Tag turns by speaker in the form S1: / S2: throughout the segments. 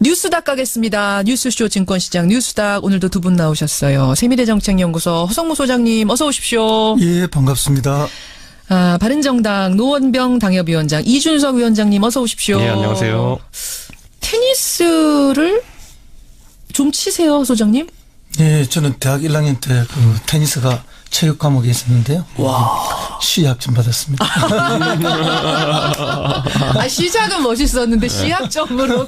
S1: 뉴스닥 가겠습니다. 뉴스쇼 증권시장 뉴스닥 오늘도 두 분 나오셨어요. 세미래정책연구소 허성무 소장님 어서 오십시오.
S2: 예, 반갑습니다.
S1: 바른정당 노원병 당협위원장 이준석 위원장님 어서 오십시오.
S3: 예, 안녕하세요.
S1: 테니스를 좀 치세요, 소장님?
S2: 예, 저는 대학 1학년 때 그 테니스가 체육 과목에 있었는데요.
S1: 와.
S2: 시학 좀 받았습니다.
S1: 시작은 멋있었는데 시합점으로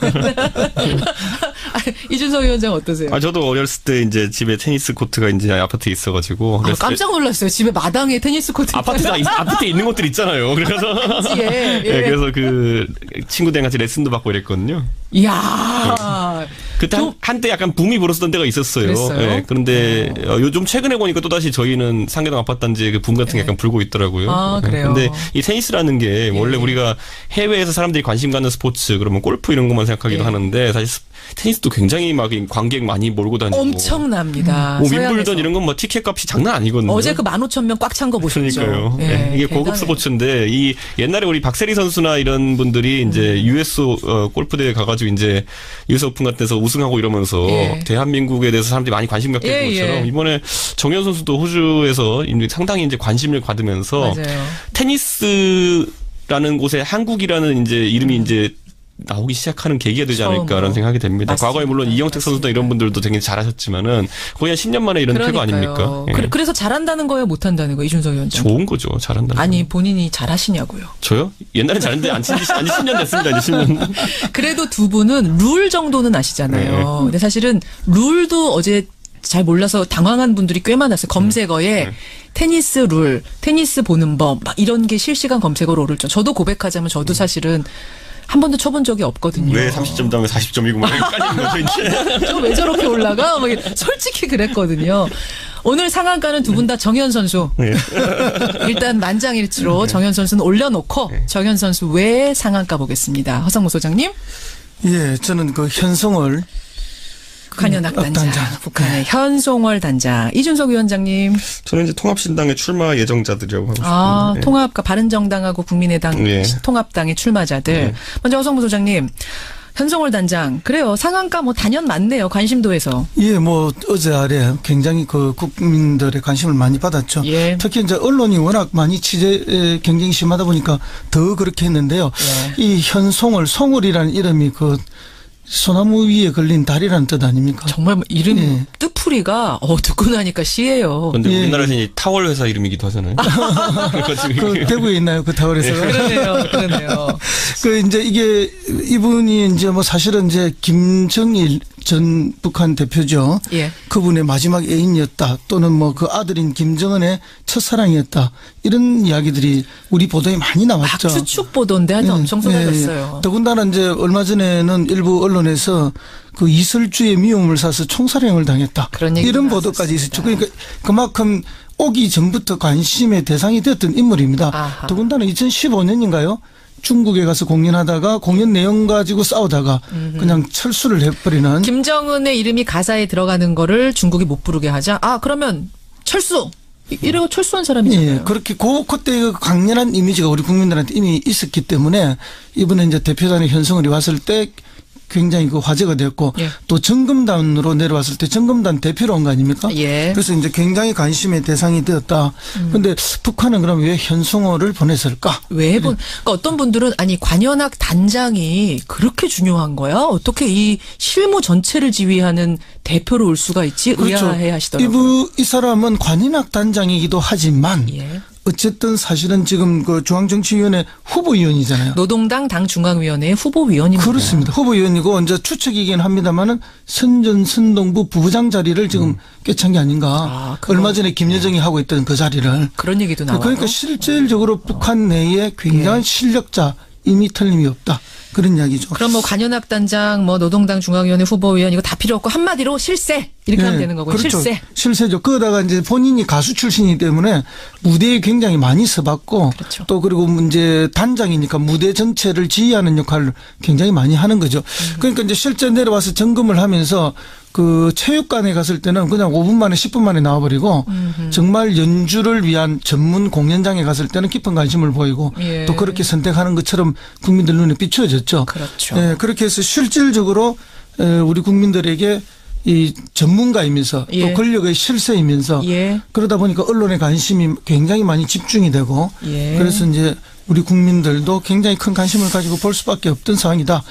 S1: 이준석 위원장 어떠세요?
S3: 저도 어렸을 때 이제 집에 테니스 코트가 이제 아파트에 있어가지고.
S1: 깜짝 놀랐어요. 집에 마당에 테니스 코트.
S3: 아파트에 있는 곳들 있잖아요. 그래서.
S1: 예.
S3: 네, 그래서 그 친구들이랑 같이 레슨도 받고 이랬거든요.
S1: 이야.
S3: 그때 한때 약간 붐이 불었었던 때가 있었어요.
S1: 그랬어요?
S3: 네, 그런데 요즘 최근에 보니까 또다시 저희는 상계동 아파트 단지에 그 붐 같은 게 약간 불고 있더라고요.
S1: 아, 그래요?
S3: 근데 이 테니스라는 게 원래 우리가 해외에서 사람들이 관심 갖는 스포츠 그러면 골프 이런 것만 생각하기도 하는데 사실 테니스도 굉장히 막 관객 많이 몰고 다니고
S1: 엄청납니다.
S3: 윈블던 이런 건 뭐 티켓 값이 장난 아니거든요.
S1: 어제 그 15,000명 꽉 찬 거 보셨죠?
S3: 그러니까요. 네, 이게
S1: 대단해요.
S3: 고급 스포츠인데 이 옛날에 우리 박세리 선수나 이런 분들이 이제 US 골프 대회 가가지고 이제 US 오픈 같은 데서 우승하고 이러면서 대한민국에 대해서 사람들이 많이 관심 갖게 된 것처럼 이번에 정현 선수도 호주에서 상당히 이제 관심을 받으면서
S1: 맞아요.
S3: 테니스라는 곳에 한국이라는 이제 이름이 이제 나오기 시작하는 계기가 되지 않을까라는 생각이 됩니다.
S1: 맞습니다.
S3: 과거에 물론 이영택 선수나 이런 분들도 되게 잘하셨지만은 거의 한 10년 만에 이런 쾌거 아닙니까? 예.
S1: 그래서 잘한다는 거예요, 못한다는 거예요, 이준석 위원장?
S3: 좋은 거죠, 잘한다는.
S1: 아니 본인이 잘하시냐고요?
S3: 저요? 옛날에 잘했는데 안 친지 10년 됐습니다. 이제 10년.
S1: 그래도 두 분은 룰 정도는 아시잖아요. 근데 사실은 룰도 어제 잘 몰라서 당황한 분들이 꽤 많았어요. 검색어에 테니스 룰, 테니스 보는 법 막 이런 게 실시간 검색어로 오를 줄. 저도 고백하자면 저도 사실은 한 번도 쳐본 적이 없거든요.
S3: 왜 30점 다음에 40점이고 막 헷갈리는 거죠, 이제.
S1: 저 왜 저렇게 올라가? 막 솔직히 그랬거든요. 오늘 상한가는 두 분 다 정현 선수. 일단 만장일치로 정현 선수는 올려놓고 정현 선수 외에 상한가 보겠습니다. 허성무 소장님.
S2: 예, 저는 그 현송월
S1: 북한연합 단장. 북한의 현송월 단장. 이준석 위원장님.
S3: 저는 이제 통합신당의 출마 예정자들이라고 하고 싶습니다.
S1: 통합과 바른정당하고 국민의당 통합당의 출마자들. 먼저 허성무 소장님. 현송월 단장. 그래요. 상한가 뭐 단연 많네요. 관심도에서.
S2: 예, 뭐 어제 아래 굉장히 그 국민들의 관심을 많이 받았죠.
S1: 예.
S2: 특히 이제 언론이 워낙 많이 취재 경쟁이 심하다 보니까 더 그렇게 했는데요. 이 현송월, 송월이라는 이름이 그 소나무 위에 걸린 달이라는 뜻 아닙니까?
S1: 정말 이름 뜻풀이가 듣고 나니까 시예요.
S3: 근데 우리나라에서 이제 타월 회사 이름이기도 하잖아요.
S2: 그 대구에 있나요? 그 타월 회사가?
S1: 그러네요.
S2: 그 이제 이게 이분이 이제 뭐 사실은 이제 김정일 전 북한 대표죠. 그분의 마지막 애인이었다. 또는 뭐 그 아들인 김정은의 첫사랑이었다. 이런 이야기들이 우리 보도에 많이 나왔죠.
S1: 막 추측 보도인데 하여튼 엄청 쏟아졌어요.
S2: 더군다나 이제 얼마 전에는 일부 언론에서 그 이슬주의 미움을 사서 총살행을 당했다. 이런 보도까지 있었죠. 그러니까 그만큼 오기 전부터 관심의 대상이 되었던 인물입니다.
S1: 아하.
S2: 더군다나 2015년인가요? 중국에 가서 공연하다가 공연 내용 가지고 싸우다가 그냥 철수를 해버리는.
S1: 김정은의 이름이 가사에 들어가는 거를 중국이 못 부르게 하자. 그러면 철수. 이래고 철수한 사람이잖아요.
S2: 예, 그렇게 그때 강렬한 이미지가 우리 국민들한테 이미 있었기 때문에 이번에 이제 대표단의 현성월이 왔을 때 굉장히 그 화제가 됐고 또 정금단으로 내려왔을 때 정금단 대표로 온 거 아닙니까? 그래서 이제 굉장히 관심의 대상이 되었다. 그런데 북한은 그럼 왜 현송월을 보냈을까?
S1: 그러니까 어떤 분들은 아니 관현악 단장이 그렇게 중요한 거야? 어떻게 이 실무 전체를 지휘하는 대표로 올 수가 있지? 의아해 하시더라고요.
S2: 이 사람은 관현악 단장이기도 하지만 어쨌든 사실은 지금 그 중앙정치위원회 후보위원이잖아요.
S1: 노동당 당중앙위원회 후보위원입니다.
S2: 그렇습니다. 후보위원이고 이제 추측이긴 합니다만은 선동부 부부장 자리를 지금 꿰찬 게 아닌가. 얼마 전에 김여정이 하고 있던 그 자리를.
S1: 그런 얘기도 나와요.
S2: 그러니까 실질적으로 북한 내에 굉장한 실력자 이미 틀림이 없다. 그런 이야기죠.
S1: 그럼 뭐 관현악 단장, 뭐 노동당 중앙위원회 후보위원 이거 다 필요 없고 한마디로 실세 이렇게 하면 되는 거고요.
S2: 그렇죠.
S1: 실세.
S2: 그러다가 이제 본인이 가수 출신이기 때문에 무대에 굉장히 많이 서봤고 또 그리고 이제 단장이니까 무대 전체를 지휘하는 역할을 굉장히 많이 하는 거죠. 그러니까 이제 실제 내려와서 점검을 하면서 그 체육관에 갔을 때는 그냥 5분 만에 10분 만에 나와버리고 정말 연주를 위한 전문 공연장에 갔을 때는 깊은 관심을 보이고 또 그렇게 선택하는 것처럼 국민들 눈에 비추어졌죠.
S1: 그렇죠.
S2: 그렇게 해서 실질적으로 우리 국민들에게 이 전문가이면서
S1: 예.
S2: 또 권력의 실세이면서
S1: 예.
S2: 그러다 보니까 언론의 관심이 굉장히 많이 집중이 되고
S1: 예.
S2: 그래서 이제 우리 국민들도 굉장히 큰 관심을 가지고 볼 수밖에 없던 상황이다.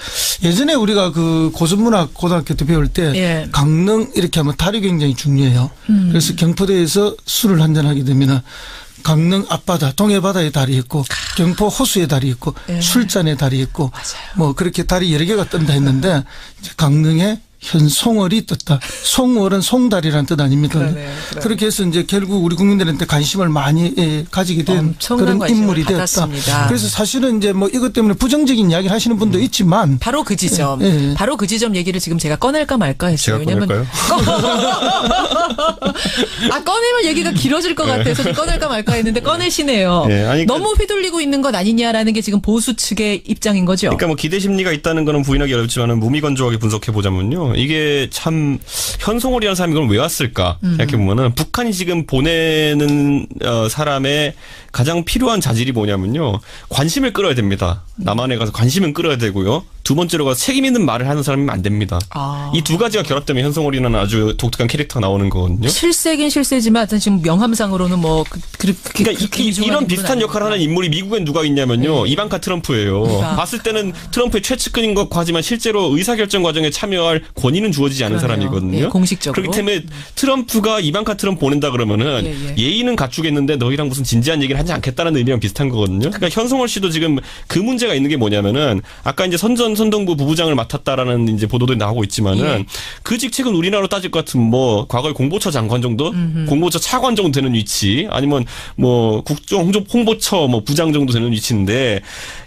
S2: 예전에 우리가 그 고전문학 고등학교 때 배울 때
S1: 예.
S2: 강릉 이렇게 하면 달이 굉장히 중요해요. 그래서 경포대에서 술을 한잔 하게 되면은 강릉 앞바다, 동해바다에 달이 있고 경포 호수에 달이 있고
S1: 예.
S2: 술잔에 달이 있고
S1: 맞아요.
S2: 뭐 그렇게 달이 여러 개가 뜬다 했는데 이제 강릉에 현송월이 떴다. 송월은 송달이라는 뜻 아닙니까?
S1: 그러네요.
S2: 그렇게 해서 이제 결국 우리 국민들한테 관심을 많이 가지게 된 그런 인물이 되었다. 그래서 사실은 이제 뭐 이것 때문에 부정적인 이야기를 하시는 분도 있지만
S1: 바로 그 지점, 바로 그 지점 얘기를 지금 제가 꺼낼까 말까 했어요.
S3: 제가 꺼낼까요?
S1: 꺼내면 얘기가 길어질 것 같아서 좀 꺼낼까 말까 했는데 꺼내시네요.
S3: 네, 아니,
S1: 너무 휘둘리고 있는 것 아니냐라는 게 지금 보수 측의 입장인 거죠.
S3: 그러니까 뭐 기대 심리가 있다는 거는 부인하기 어렵지만은 무미건조하게 분석해 보자면요. 이게 참 현송월이라는 사람이 그럼 왜 왔을까 생각해 보면은 북한이 지금 보내는 사람의 가장 필요한 자질이 뭐냐면요. 관심을 끌어야 됩니다. 남한에 가서 관심은 끌어야 되고요. 두 번째로 가서 책임 있는 말을 하는 사람이면 안 됩니다. 이 두 가지가 결합되면 현송월이라는 아주 독특한 캐릭터가 나오는 거거든요.
S1: 실세긴 실세지만 지금 명함상으로는 뭐
S3: 그러니까 이런 비슷한 역할을 하는 인물이 미국엔 누가 있냐면요. 이방카 트럼프예요. 봤을 때는 트럼프의 최측근인 것 하지만 실제로 의사결정 과정에 참여할 권위는 주어지지 않은 사람이거든요.
S1: 예, 공식적으로.
S3: 그렇기 때문에 트럼프가 이방카 트럼프 보낸다 그러면은 예의는 갖추겠는데 너희랑 무슨 진지한 얘기를 하지 않겠다는 의미랑 비슷한 거거든요. 그러니까 현송월 씨도 지금 그 문제가 있는 게 뭐냐면은 아까 이제 선동부 부부장을 맡았다라는 이제 보도도 나오고 있지만은 그 직책은 우리나라로 따질 것 같으면 뭐 과거에 공보처 장관 정도, 공보처 차관 정도 되는 위치, 아니면 뭐 국정 홍보처 뭐 부장 정도 되는 위치인데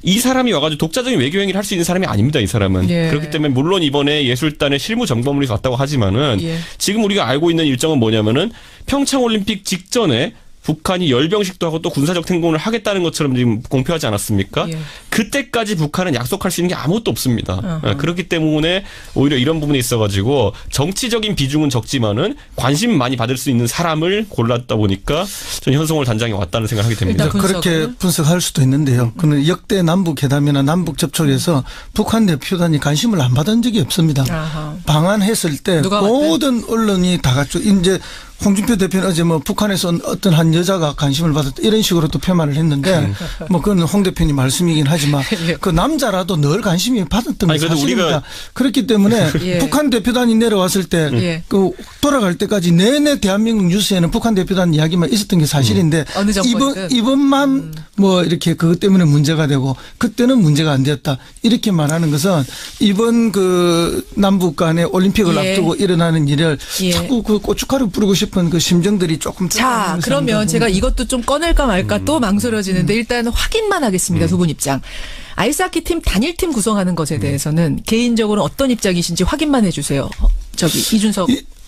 S3: 이 사람이 와가지고 독자적인 외교 행위를 할 수 있는 사람이 아닙니다. 이 사람은. 그렇기 때문에 물론 이번에 예술단의 실무 점검을 왔다고 하지만은 지금 우리가 알고 있는 일정은 뭐냐면은 평창올림픽 직전에 북한이 열병식도 하고 또 군사적 행동을 하겠다는 것처럼 지금 공표하지 않았습니까? 그때까지 북한은 약속할 수 있는 게 아무것도 없습니다. 그렇기 때문에 오히려 이런 부분에 있어가지고 정치적인 비중은 적지만은 관심 많이 받을 수 있는 사람을 골랐다 보니까 저는 현송월 단장이 왔다는 생각을 하게 됩니다.
S2: 그렇게 분석할 수도 있는데요. 그는 역대 남북 회담이나 남북 접촉에서 북한 대표단이 관심을 안 받은 적이 없습니다. 방한했을 때 모든 언론이 다 갖추 이제 홍준표 대표는 어제 뭐 북한에서 어떤 한 여자가 관심을 받았다 이런 식으로 또 표현을 했는데 뭐 그건 홍 대표님 말씀이긴 하지만 그 남자라도 늘 관심이 받았던 게 사실입니다. 그렇기 때문에 북한 대표단이 내려왔을 때 그 돌아갈 때까지 내내 대한민국 뉴스에는 북한 대표단 이야기만 있었던 게 사실인데 이번만 뭐 이렇게 그것 때문에 문제가 되고 그때는 문제가 안 되었다 이렇게 말하는 것은 이번 그 남북 간의 올림픽을 앞두고 일어나는 일을 자꾸 그 고춧가루 뿌리고 싶은 그 심정들이 조금.
S1: 자, 그러면 제가 이것도 좀 꺼낼까 말까 또 망설여지는데 일단 확인만 하겠습니다. 두 분 입장. 아이스하키 팀 단일팀 구성하는 것에 대해서는 개인적으로 어떤 입장이신지 확인만 해주세요. 저기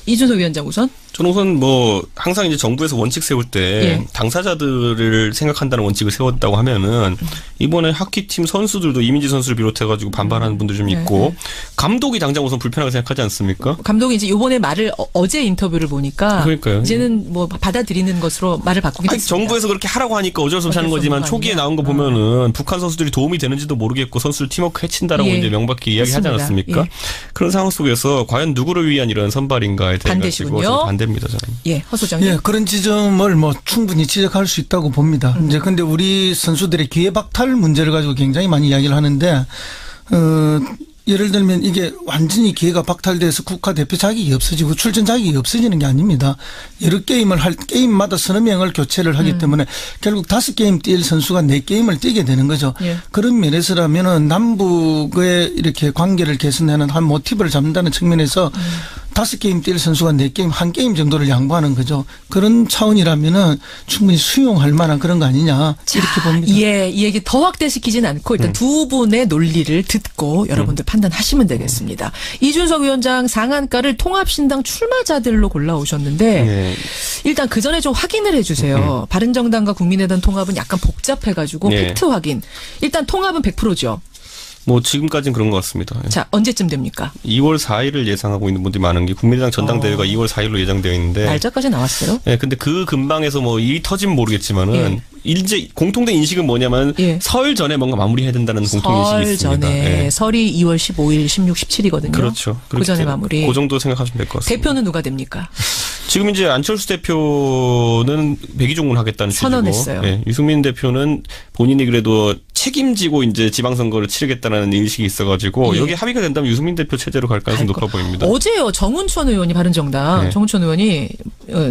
S1: 이준석 위원장 우선.
S3: 저는 우선 뭐 항상 이제 정부에서 원칙 세울 때 당사자들을 생각한다는 원칙을 세웠다고 하면은 이번에 하키팀 선수들도 이민지 선수를 비롯해가지고 반발하는 분들이 좀 있고 감독이 당장 우선 불편하게 생각하지 않습니까?
S1: 감독이 이제 이번에 말을 어제 인터뷰를 보니까
S3: 그러니까요.
S1: 이제는 뭐 받아들이는 것으로 말을 바꾸긴 했습니다.
S3: 정부에서 그렇게 하라고 하니까 어쩔 수 없이 하는 거지만 초기에 나온 거 보면은 북한 선수들이 도움이 되는지도 모르겠고 선수들 팀워크 해친다라고 이제 명백히 이야기하지 않았습니까? 그런 상황 속에서 과연 누구를 위한 이런 선발인가에 대해 가지고 반대입니다. 저는.
S1: 허 소장님.
S2: 그런 지점을 뭐 충분히 지적할 수 있다고 봅니다. 이제 근데 우리 선수들의 기회 박탈 문제를 가지고 굉장히 많이 이야기를 하는데 예를 들면 이게 완전히 기회가 박탈돼서 국가대표 자격이 없어지고 출전 자격이 없어지는 게 아닙니다. 여러 게임을 게임마다 서너 명을 교체를 하기 때문에 결국 5게임 뛸 선수가 4게임을 뛰게 되는 거죠. 그런 면에서라면은 남북의 이렇게 관계를 개선하는 한 모티브를 잡는다는 측면에서 5게임 뛸 선수가 4게임, 1게임 정도를 양보하는 거죠. 그런 차원이라면은 충분히 수용할 만한 그런 거 아니냐. 이렇게 봅니다.
S1: 이 얘기 더 확대시키진 않고 일단 두 분의 논리를 듣고 여러분들 판단하시면 되겠습니다. 이준석 위원장 상한가를 통합신당 출마자들로 골라오셨는데 일단 그 전에 좀 확인을 해 주세요. 바른정당과 국민의당 통합은 약간 복잡해가지고 팩트 확인. 일단 통합은 100%죠.
S3: 뭐 지금까지는 그런 것 같습니다.
S1: 자, 언제쯤 됩니까?
S3: 2월 4일을 예상하고 있는 분들이 많은 게 국민의당 전당대회가 2월 4일로 예정되어 있는데
S1: 날짜까지 나왔어요?
S3: 네, 근데 그 근방에서 뭐 일이 터지면 모르겠지만은 이제 공통된 인식은 뭐냐면 설 전에 뭔가 마무리해야 된다는 공통 인식이 있습니다.
S1: 설 전에 설이 2월 15일, 16, 17이거든요.
S3: 그렇죠.
S1: 그 전에 마무리.
S3: 그 정도 생각하시면 될 것 같습니다.
S1: 대표는 누가 됩니까?
S3: 지금 이제 안철수 대표는 백의종군 하겠다는 취지고,
S1: 선언했어요.
S3: 네, 유승민 대표는 본인이 그래도 책임지고 이제 지방선거를 치르겠다는 인식이 있어가지고 여기 합의가 된다면 유승민 대표 체제로 갈 가능성이 높아 보입니다.
S1: 어제요 정운천 의원이 바른정당 정운천 의원이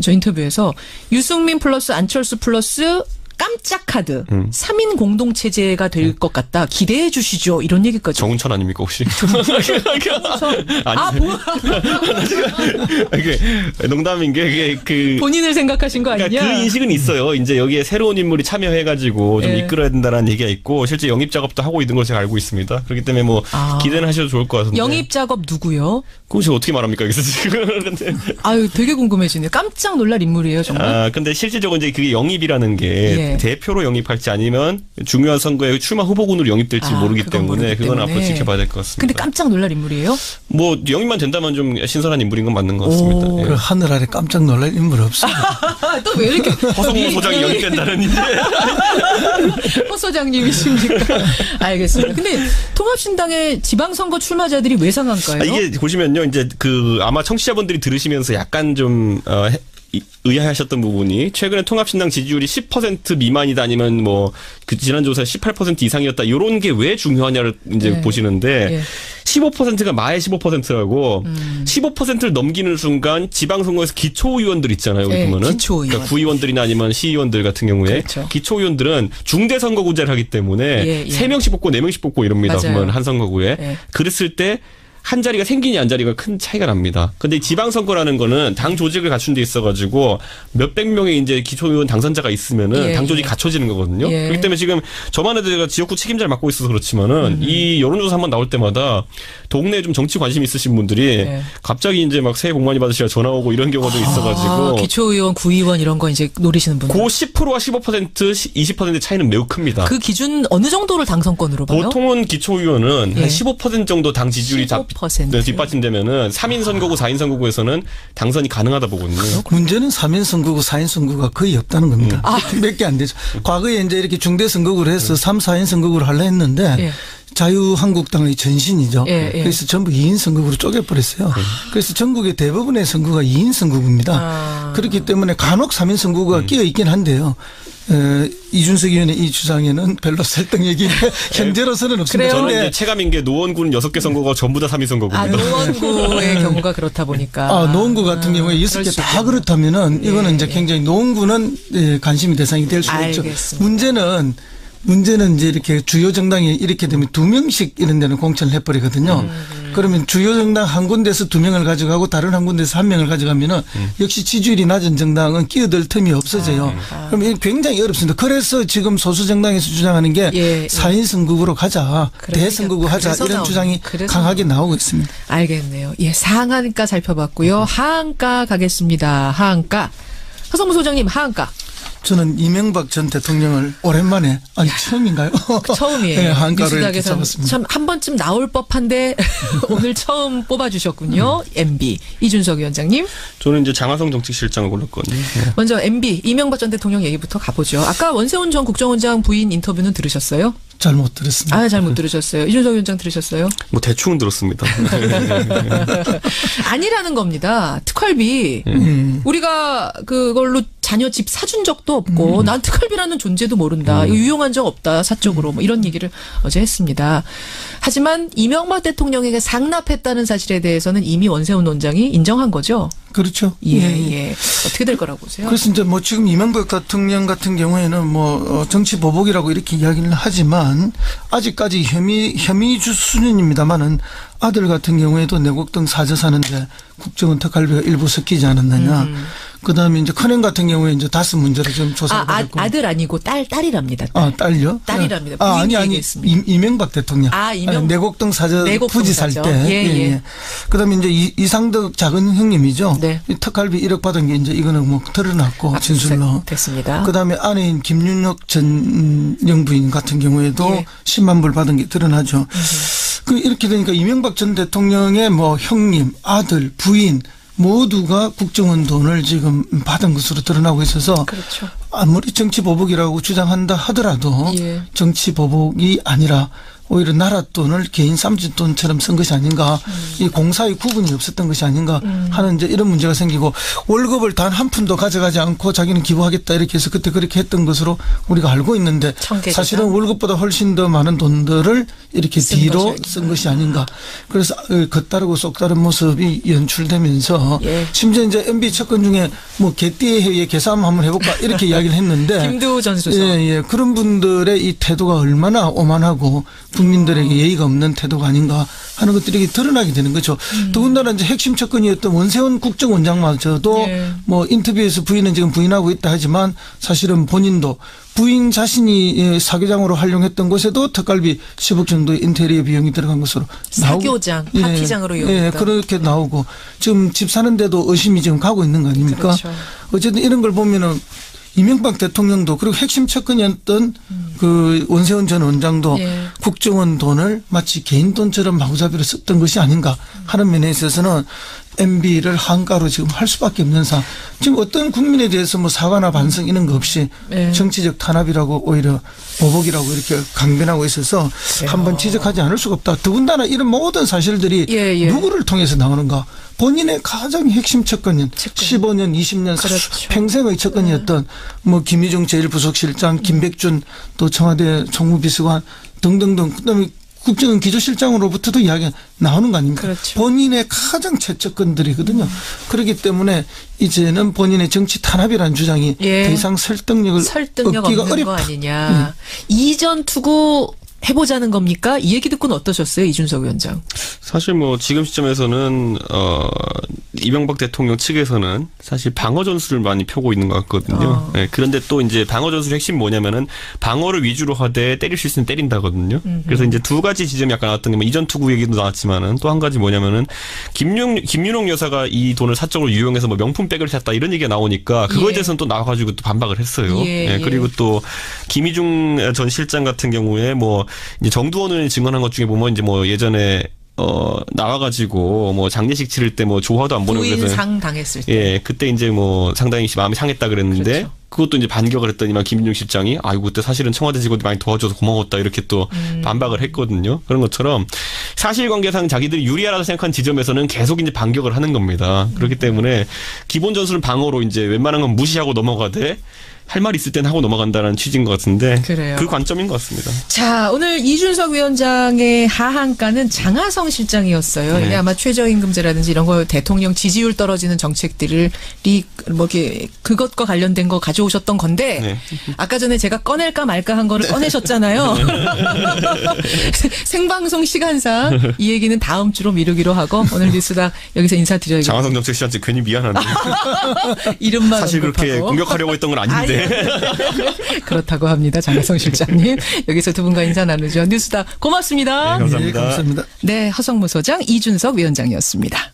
S1: 저 인터뷰에서 유승민 플러스 안철수 플러스 깜짝 카드 3인 공동체제가 될 것 같다. 기대해 주시죠. 이런 얘기까지.
S3: 정운천 아닙니까 혹시?
S1: 아, 뭐야.
S3: 농담인 게 그
S1: 본인을 생각하신 거 아니냐?
S3: 그러니까 그 인식은 있어요. 이제 여기에 새로운 인물이 참여해가지고 좀 이끌어야 된다는 얘기가 있고 실제 영입 작업도 하고 있는 걸 제가 알고 있습니다. 그렇기 때문에 뭐 기대는 하셔도 좋을 것 같은데.
S1: 영입 작업 누구요?
S3: 그거 제가 어떻게 말합니까 여기서 지금? 근데
S1: 아유 되게 궁금해지네요. 깜짝 놀랄 인물이에요 정말.
S3: 근데 실질적으로 이제 그게 영입이라는 게 대표로 영입할지 아니면 중요한 선거에 출마 후보군으로 영입될지 모르기 때문에 그건 앞으로 지켜봐야 될 것 같습니다.
S1: 근데 깜짝 놀랄 인물이에요?
S3: 뭐 영입만 된다면 좀 신선한 인물인 건 맞는 것 같습니다.
S2: 하늘 아래 깜짝 놀랄 인물 없습니다.
S1: 또 왜 이렇게
S3: 허성무 소장이 영입된다는 이제
S1: 허 소장님이십니까? 알겠습니다. 근데 통합신당의 지방선거 출마자들이 왜 상한가요?
S3: 이게 보시면요, 이제 그 아마 청취자분들이 들으시면서 약간 좀 의아하셨던 부분이 최근에 통합신당 지지율이 10% 미만이다 아니면 뭐 그 지난 조사에 18% 이상이었다 이런 게 왜 중요하냐를 이제 보시는데 15%가 마의 15%라고 15%를 넘기는 순간 지방선거에서 기초의원들 있잖아요. 우리 보면은
S1: 기초의원.
S3: 그러니까 구의원들이나 아니면 시의원들 같은 경우에
S1: 그렇죠.
S3: 기초의원들은 중대선거구제를 하기 때문에 3명씩 뽑고 4명씩 뽑고 이럽니다. 보면 한 선거구에 그랬을 때 한 자리가 생기냐 안 자리가 큰 차이가 납니다. 근데 지방선거라는 거는 당 조직을 갖춘 데 있어가지고 몇백 명의 이제 기초의원 당선자가 있으면은 당 조직이 갖춰지는 거거든요. 그렇기 때문에 지금 저만 해도 제가 지역구 책임자를 맡고 있어서 그렇지만은 이 여론조사 한번 나올 때마다 동네에 좀 정치 관심 있으신 분들이 갑자기 이제 막 새해 복 많이 받으시라 전화 오고 이런 경우도 있어가지고
S1: 기초의원, 구의원 이런 거 이제 노리시는 분들.
S3: 그 10%와 15%, 20% 차이는 매우 큽니다.
S1: 그 기준 어느 정도를 당선권으로 봐요?
S3: 보통은 기초의원은 한 15% 정도 당 지지율이 뒷받침되면은 3인 선거구, 4인 선거구에서는 당선이 가능하다 보거든요.
S2: 문제는 3인 선거구, 4인 선거구가 거의 없다는 겁니다. 몇 개 안 되죠. 과거에 이제 이렇게 중대 선거구를 해서 3, 4인 선거구를 하려 했는데 자유한국당의 전신이죠. 그래서 전부 2인 선거구로 쪼개버렸어요. 그래서 전국의 대부분의 선거가 2인 선거구입니다. 그렇기 때문에 간혹 3인 선거구가 끼어 있긴 한데요. 이준석 의원의 이 주장에는 별로 설득력이 현재로서는 없습니다.
S3: 저는 이제 체감인 게 노원구는 6개 선거가 전부 다 3인 선거구입니다.
S1: 노원구의 경우가 그렇다 보니까.
S2: 노원구 같은 경우에 6개 다 그렇다면은 이거는 이제 굉장히 노원구는 관심의 대상이 될 수가 있죠. 문제는 이제 이렇게 주요 정당이 이렇게 되면 2명씩 이런 데는 공천을 해버리거든요. 그러면 주요 정당 한 군데에서 2명을 가져가고 다른 한 군데에서 1명을 가져가면은 역시 지지율이 낮은 정당은 끼어들 틈이 없어져요. 그럼 이게 굉장히 어렵습니다. 그래서 지금 소수 정당에서 주장하는 게 4인 선거구로 가자, 대선거구 하자 이런 주장이 강하게 나오고 있습니다.
S1: 알겠네요. 상한가 살펴봤고요. 하한가 가겠습니다. 하한가. 허성무 소장님 하한가.
S2: 저는 이명박 전 대통령을 오랜만에 처음인가요?
S1: 처음이에요.
S2: 한가를 잡았습니다.
S1: 참 한 번쯤 나올 법한데 오늘 처음 뽑아주셨군요. MB 이준석 위원장님.
S3: 저는 이제 장하성 정책실장을 골랐거든요.
S1: 먼저 MB 이명박 전 대통령 얘기부터 가보죠. 아까 원세훈 전 국정원장 부인 인터뷰는 들으셨어요?
S2: 잘 못 들었습니다.
S1: 잘 못 들으셨어요. 이준석 위원장 들으셨어요?
S3: 뭐 대충은 들었습니다.
S1: 아니라는 겁니다. 특활비. 우리가 그걸로 자녀 집 사준 적도 없고 난 특활비라는 존재도 모른다. 이거 유용한 적 없다. 사적으로 뭐 이런 얘기를 어제 했습니다. 하지만 이명박 대통령에게 상납했다는 사실에 대해서는 이미 원세훈 원장이 인정한 거죠.
S2: 그렇죠.
S1: 어떻게 될 거라고 보세요?
S2: 그래서 이제 뭐 지금 이명박 대통령 같은 경우에는 뭐 정치 보복이라고 이렇게 이야기를 하지만 아직까지 혐의 수준입니다만은 아들 같은 경우에도 내곡 등 사저 사는데 국정원 특활비가 일부 섞이지 않았느냐. 그다음에 이제 큰형 같은 경우에 이제 다스 문제로 지금 조사를 받았고.
S1: 아들 아니고 딸이랍니다.
S2: 딸요?
S1: 딸이랍니다.
S2: 아니 이명박 대통령. 내곡동 사저 부지 살 때.
S1: 예.
S2: 그다음에 이제 이상덕 작은 형님이죠.
S1: 네.
S2: 이 특갈비 1억 받은 게 이제 이거는 뭐 드러났고 진술로.
S1: 됐습니다.
S2: 그다음에 아내인 김윤혁 전 영부인 같은 경우에도 10만 불 받은 게 드러나죠. 이렇게 되니까 이명박 전 대통령의 뭐 형님, 아들, 부인 모두가 국정원 돈을 지금 받은 것으로 드러나고 있어서
S1: 그렇죠.
S2: 아무리 정치 보복이라고 주장한다 하더라도 정치 보복이 아니라 오히려 나라 돈을 개인 쌈짓돈처럼 쓴 것이 아닌가. 이 공사의 구분이 없었던 것이 아닌가 하는 이제 이런 문제가 생기고 월급을 단 한 푼도 가져가지 않고 자기는 기부하겠다 이렇게 해서 그때 그렇게 했던 것으로 우리가 알고 있는데 사실은 월급보다 훨씬 더 많은 돈들을 이렇게 뒤로 쓴 것이 아닌가. 그래서 겉다르고 쏙 다른 모습이 연출되면서 심지어 이제 MB 채권 중에 뭐 개띠의 계산 한번 해볼까 이렇게 이야기를 했는데
S1: 김두호 전 수석.
S2: 그런 분들의 이 태도가 얼마나 오만하고 국민들에게 예의가 없는 태도가 아닌가 하는 것들이 드러나게 되는 거죠. 더군다나 이제 핵심 채권이었던 원세훈 국정원장마저도 뭐 인터뷰에서 부인은 지금 부인하고 있다 하지만 사실은 본인도 부인 자신이 사교장으로 활용했던 곳에도 특갈비 10억 정도의 인테리어 비용이 들어간 것으로 나오고.
S1: 사교장, 파티장으로 이용했다.
S2: 그렇게 나오고 지금 집 사는데도 의심이 지금 가고 있는 거 아닙니까?
S1: 그렇죠.
S2: 어쨌든 이런 걸 보면은 이명박 대통령도 그리고 핵심 채권이었던 그 원세훈 전 원장도 국정원 돈을 마치 개인 돈처럼 마구잡이로 썼던 것이 아닌가 하는 면에 있어서는 MB를 한가로 지금 할 수밖에 없는 상황. 지금 어떤 국민에 대해서 뭐 사과나 반성 이런 거 없이 정치적 탄압이라고 오히려 보복이라고 이렇게 강변하고 있어서 한번 지적하지 않을 수가 없다. 더군다나 이런 모든 사실들이 누구를 통해서 나오는가. 본인의 가장 핵심 채권인 15년, 20년
S1: 그렇죠.
S2: 평생의 채권이었던 뭐 김희중 제1부속실장, 김백준 또 청와대 총무비서관 등등등 그다음에 국정원 기조실장으로부터도 이야기가 나오는 거 아닙니까?
S1: 그렇죠.
S2: 본인의 가장 최측근들이거든요. 그렇기 때문에 이제는 본인의 정치 탄압이라는 주장이 더 이상 설득력
S1: 없는
S2: 어렵다.
S1: 거 아니냐. 이전 투구 해보자는 겁니까? 이 얘기 듣고는 어떠셨어요, 이준석 위원장?
S3: 사실 뭐 지금 시점에서는 이명박 대통령 측에서는 사실 방어 전술을 많이 펴고 있는 것 같거든요. 그런데 또 이제 방어 전술의 핵심 뭐냐면은 방어를 위주로 하되 때릴 수 있으면 때린다거든요. 그래서 이제 두 가지 지점이 약간 나왔던 게 뭐 이전 투구 얘기도 나왔지만은 또 한 가지 뭐냐면은 김윤옥 여사가 이 돈을 사적으로 유용해서 뭐 명품백을 샀다 이런 얘기가 나오니까 그거에 대해서는 또 나와가지고 또 반박을 했어요. 그리고 또 김희중 전 실장 같은 경우에 뭐 이제 정두원 의원이 증언한 것 중에 보면 이제 뭐 예전에 나와가지고 뭐 장례식 치를 때 뭐 조화도 안 보내고 그래서
S1: 부인상 당했을 때
S3: 그때 이제 뭐 상당히 마음이 상했다 그랬는데
S1: 그렇죠.
S3: 그것도 이제 반격을 했더니만 김민중 실장이 아이고 그때 사실은 청와대 직원들이 많이 도와줘서 고마웠다 이렇게 또 반박을 했거든요. 그런 것처럼 사실관계상 자기들이 유리하다고 생각한 지점에서는 계속 이제 반격을 하는 겁니다. 그렇기 때문에 기본 전술은 방어로 이제 웬만한 건 무시하고 넘어가되 할 말 있을 땐 하고 넘어간다는 취지인 것 같은데
S1: 그래요.
S3: 그 관점인 것 같습니다.
S1: 자, 오늘 이준석 위원장의 하한가는 장하성 실장이었어요. 이게 아마 최저임금제라든지 이런 거 대통령 지지율 떨어지는 정책들이 뭐 이렇게 그것과 관련된 거 가져오셨던 건데 아까 전에 제가 꺼낼까 말까 한 거를 꺼내셨잖아요. 생방송 시간상 이 얘기는 다음 주로 미루기로 하고 오늘 뉴스당 여기서 인사드려야겠습니다.
S3: 장하성 정책실장한테 괜히 미안한데
S1: 이름만
S3: 사실
S1: 언급하고.
S3: 그렇게 공격하려고 했던 건 아닌데.
S1: 그렇다고 합니다. 장하성 실장님. 여기서 두 분과 인사 나누죠. 뉴스다 고맙습니다.
S3: 네, 감사합니다.
S2: 감사합니다.
S1: 네, 허성무 소장, 이준석 위원장이었습니다.